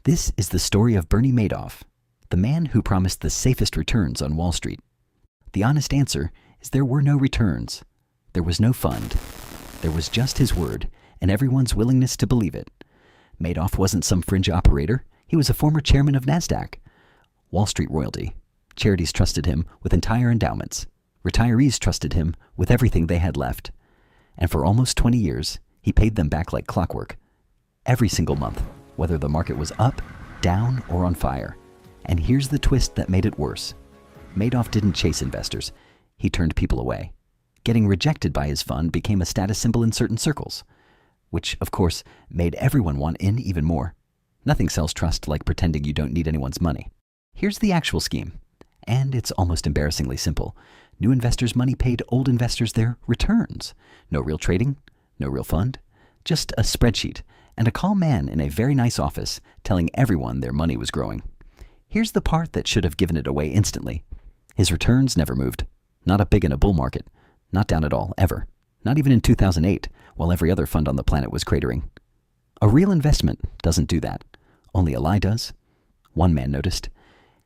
This is the story of Bernie Madoff, the man who promised the safest returns on Wall Street. The honest answer is there were no returns. There was no fund. There was just his word and everyone's willingness to believe it. Madoff wasn't some fringe operator. He was a former chairman of NASDAQ. Wall Street royalty. Charities trusted him with entire endowments. Retirees trusted him with everything they had left. And for almost 20 years, he paid them back like clockwork. Every single month, whether the market was up, down, or on fire. And here's the twist that made it worse. Madoff didn't chase investors. He turned people away. Getting rejected by his fund became a status symbol in certain circles, which, of course, made everyone want in even more. Nothing sells trust like pretending you don't need anyone's money. Here's the actual scheme, and it's almost embarrassingly simple. New investors' money paid old investors their returns. No real trading, no real fund, just a spreadsheet and a calm man in a very nice office telling everyone their money was growing. Here's the part that should have given it away instantly. His returns never moved. Not up big in a bull market. Not down at all, ever. Not even in 2008, while every other fund on the planet was cratering. A real investment doesn't do that. Only a lie does. One man noticed.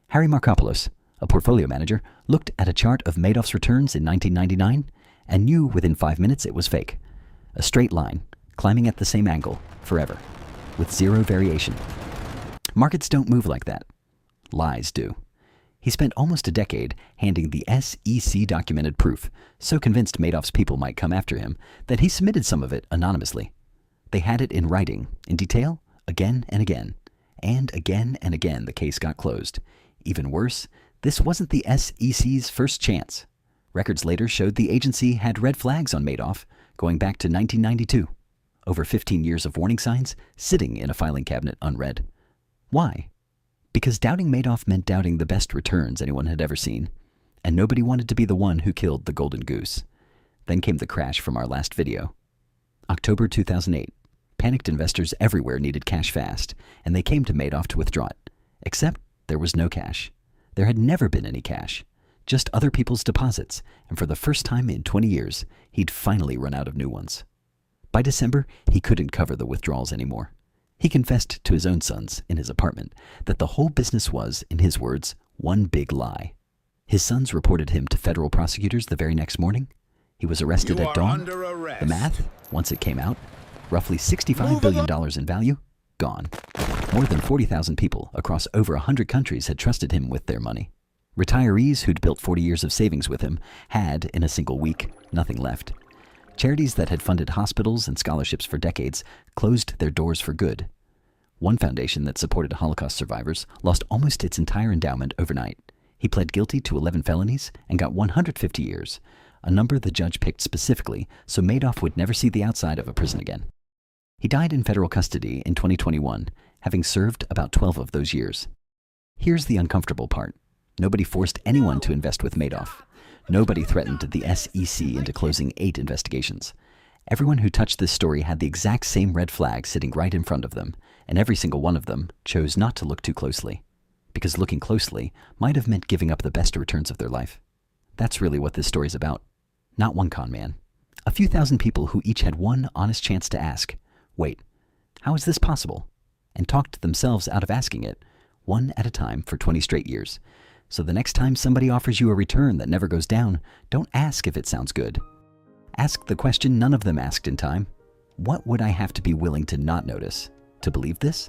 Harry Markopoulos, a portfolio manager, looked at a chart of Madoff's returns in 1999 and knew within 5 minutes it was fake. A straight line, climbing at the same angle, forever, with zero variation. Markets don't move like that. Lies do. He spent almost a decade handing the SEC documented proof, so convinced Madoff's people might come after him that he submitted some of it anonymously. They had it in writing, in detail, again and again. And again the case got closed. Even worse, this wasn't the SEC's first chance. Records later showed the agency had red flags on Madoff going back to 1992. Over 15 years of warning signs sitting in a filing cabinet unread. Why? Because doubting Madoff meant doubting the best returns anyone had ever seen, and nobody wanted to be the one who killed the golden goose. Then came the crash from our last video. October 2008. Panicked investors everywhere needed cash fast, and they came to Madoff to withdraw it. Except there was no cash. There had never been any cash, just other people's deposits, and for the first time in 20 years, he'd finally run out of new ones. By December, he couldn't cover the withdrawals anymore. He confessed to his own sons in his apartment that the whole business was, in his words, one big lie. His sons reported him to federal prosecutors the very next morning. He was arrested at dawn. The math, once it came out, roughly $65 billion in value, gone. More than 40,000 people across over 100 countries had trusted him with their money. Retirees who'd built 40 years of savings with him had, in a single week, nothing left. Charities that had funded hospitals and scholarships for decades closed their doors for good. One foundation that supported Holocaust survivors lost almost its entire endowment overnight. He pled guilty to 11 felonies and got 150 years, a number the judge picked specifically so Madoff would never see the outside of a prison again. He died in federal custody in 2021, having served about 12 of those years. Here's the uncomfortable part. Nobody forced anyone to invest with Madoff. Nobody threatened the SEC into closing 8 investigations. Everyone who touched this story had the exact same red flag sitting right in front of them, and every single one of them chose not to look too closely, because looking closely might have meant giving up the best returns of their life. That's really what this story's about. Not one con man. A few thousand people who each had one honest chance to ask, wait, how is this possible? And talked themselves out of asking it, one at a time for 20 straight years. So the next time somebody offers you a return that never goes down, don't ask if it sounds good. Ask the question none of them asked in time. What would I have to be willing to not notice to believe this?